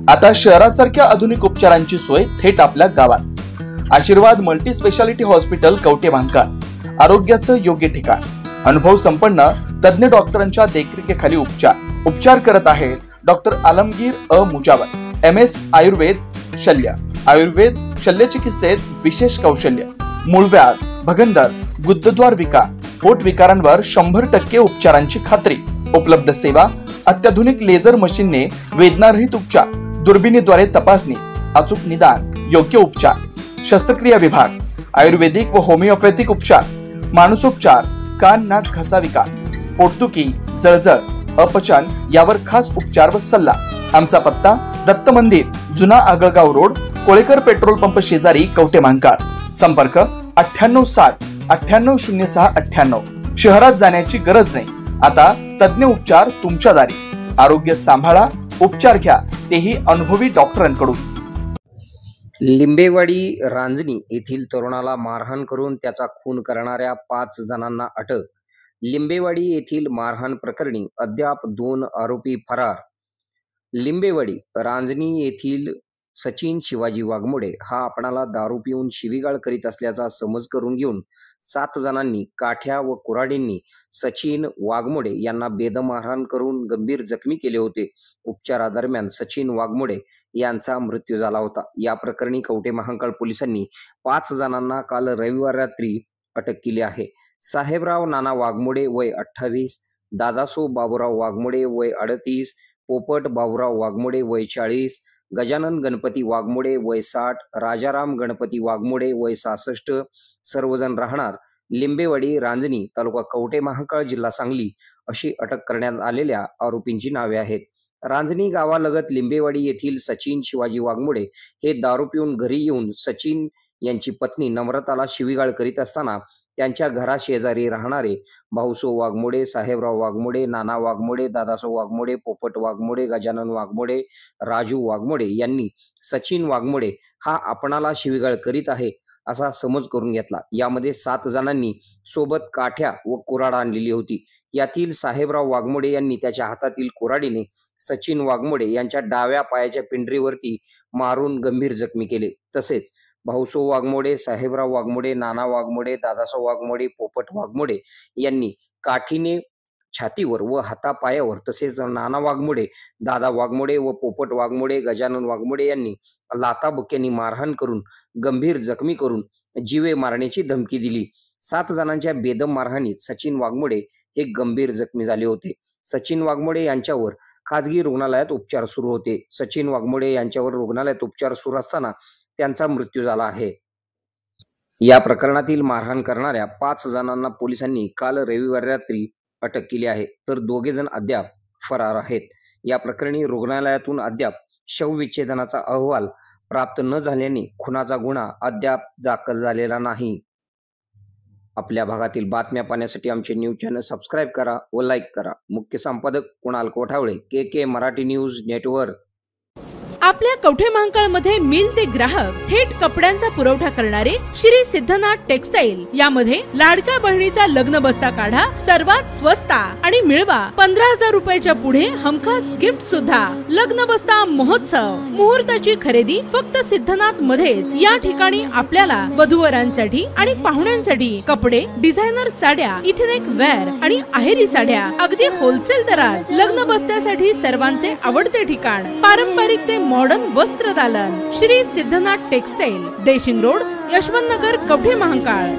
आता शहरासारख्या आधुनिक उपचारांची सोय थेट आपल्या गावात. आशीर्वाद multi speciality hospital Kavathe Mahankal. आरोग्याचं योग्य ठिकाण. अनुभव संपन्न तज्ञ डॉक्टरांच्या देखरेखीखाली उपचार करत आहेत डॉक्टर आलमगीर मुजावर. MS आयुर्वेद शल्य. आयुर्वेद शल्य चिकित्सेत विशेष कौशल्य. मूळव्याध, भगंदर, गुदद्वार विकार, पोट विकारांवर 100% उपचारांची खात्री. उपलब्ध सेवा अत्याधुनिक लेझर मशीनने वेदनारहित उपचार, दुर्बिणीद्वारे तपासणी, अचूक निदान, योग्य उपचार. शस्त्रक्रिया विभाग, आयुर्वेदिक व होमिओपॅथिक उपचार, मानसोपचार, कान नाक घसा विकार, पोटदुखी, जळजळ, अपचन यावर खास उपचार व सल्ला. आमचा पत्ता दत्त मंदिर, जुना Agalgaon road, Kolekar petrol pump शेजारी, कवठे महांकाळ. संपर्क 9860 9806 98. शहरात जाण्याची गरज नाही. आता तज्ञ उपचार तुमच्या दारी. आरोग्य सांभाळा, उपचार घ्या, तेही अनुभवी डॉक्टरांकडून. लिंबेवाडी रांजणी येथील तरुणाला मारहाण करून त्याचा खून करणाऱ्या 5 जणांना अटक. लिंबेवाडी येथील मारहाण प्रकरणी अद्याप 2 आरोपी फरार. लिंबेवाडी रांजणी येथील सचिन शिवाजी वाघमोडे हा आपणाला दारू पिऊन शिवीगाळ करीत असल्याचा समज करून घेऊन 7 जणांनी काठ्या व कुऱ्हाडींनी सचिन वाघमोडे यांना बेदम मारहाण करून गंभीर जखमी केले होते. उपचारादरम्यान सचिन वाघमोडे यांचा मृत्यू झाला होता. या प्रकरणी कवठे महांकाळ पोलिसांनी 5 जणांना काल रविवार रात्री अटक केली आहे. साहेबराव नाना वाघमोडे वय 28, दादासो बाबूराव वाघमोडे वय 38, पोपट बाबूराव वाघमोडे वय 40, गजानन गणपती वाघमोडे वय 60, राजाराम गणपती वाघमोडे वय 66, सर्वजण राहणार लिंबेवाडी रांजणी, तालुका कवठे महांकाळ, जिल्हा सांगली अशी अटक करण्यात आलेल्या आरोपींची नावे आहेत. रांजणी गावालगत लिंबेवाडी येथील सचिन शिवाजी वाघमोडे हे दारू पिऊन घरी येऊन सचिन यांची पत्नी नम्रताला शिवीगाळ करीत असताना त्यांच्या घराशेजारी राहणारे भाऊसो वाघमोडे, साहेबराव वाघमोडे, नाना वाघमोडे, दादासो वाघमोडे, पोपट वाघमोडे, गजानन वाघमोडे, राजू वाघमोडे यांनी सचिन वाघमोडे हा आपणाला शिवीगाळ करीत आहे असा समज करून घेतला. यामध्ये 7 जणांनी सोबत काठ्या व कुऱ्हाड आणलेली होती. यातील साहेबराव वाघमोडे यांनी त्याच्या हातातील कुऱ्हाडीने सचिन वाघमोडे यांच्या डाव्या पायाच्या पिंडरीवरती मारून गंभीर जखमी केले. तसेच भाऊसो वाघमोडे, साहेबराव वाघमोडे, नाना वाघमोडे, दादासो वाघमोडे, पोपट वाघमोडे यांनी काठीने छातीवर व हातापायावर, तसेच नाना वाघमोडे, दादा वाघमोडे व पोपट वाघमोडे, गजानन वाघमोडे यांनी लाथाबुक्क्यांनी मारहाण करून गंभीर जखमी करून जीवे मारण्याची धमकी दिली. 7 जणांच्या बेदम मारहाणीत सचिन वाघमोडे हे गंभीर जखमी झाले होते. सचिन वाघमोडे यांच्यावर खाजगी रुग्णालयात उपचार सुरू होते. सचिन वाघमोडे यांच्यावर रुग्णालयात उपचार सुरू असताना त्यांचा मृत्यू झाला आहे. या प्रकरणातील मारहाण करणाऱ्या 5 जणांना पोलिसांनी काल रविवारी रात्री अटक केली आहे, तर 2 जण अद्याप फरार आहेत. या प्रकरणी रुग्णालयातून अद्याप शवविच्छेदनाचा अहवाल प्राप्त न झाल्याने खुनाचा गुन्हा अद्याप दाखल झालेला नाही. आपल्या भागातील बातम्या पाहण्यासाठी आमचे न्यूज चॅनल सबस्क्राईब करा व लाईक करा. मुख्य संपादक Kunal Kothawale, KK Marathi news network. आपल्या कवठे महांकाळ मध्ये मिल ते ग्राहक थेट कपड्यांचा पुरवठा करणारे श्री सिद्धनाथ टेक्सटाईल. यामध्ये लाडक्या बहिणीचा लग्न बस्ता काढा, सर्वात स्वस्त आणि मिळवा 15,000 रुपयाच्या पुढे हमखास गिफ्ट सुद्धा. लग्न बस्ता महोत्सव, मुहूर्ताची खरेदी फक्त सिद्धनाथ मध्येच. या ठिकाणी आपल्याला वधूवरांसाठी आणि पाहुण्यांसाठी कपडे, डिझायनर साड्या, इथेनिक वेअर आणि आहेरी साड्या अगदी होलसेल दरात. लग्न बस्त्यासाठी सर्वांचे आवडते ठिकाण, पारंपरिक ते मॉडर्न वस्त्रदालन, श्री सिद्धनाथ टेक्सटाईल, देशिंग रोड, यशवंतनगर, कवठे महांकाळ.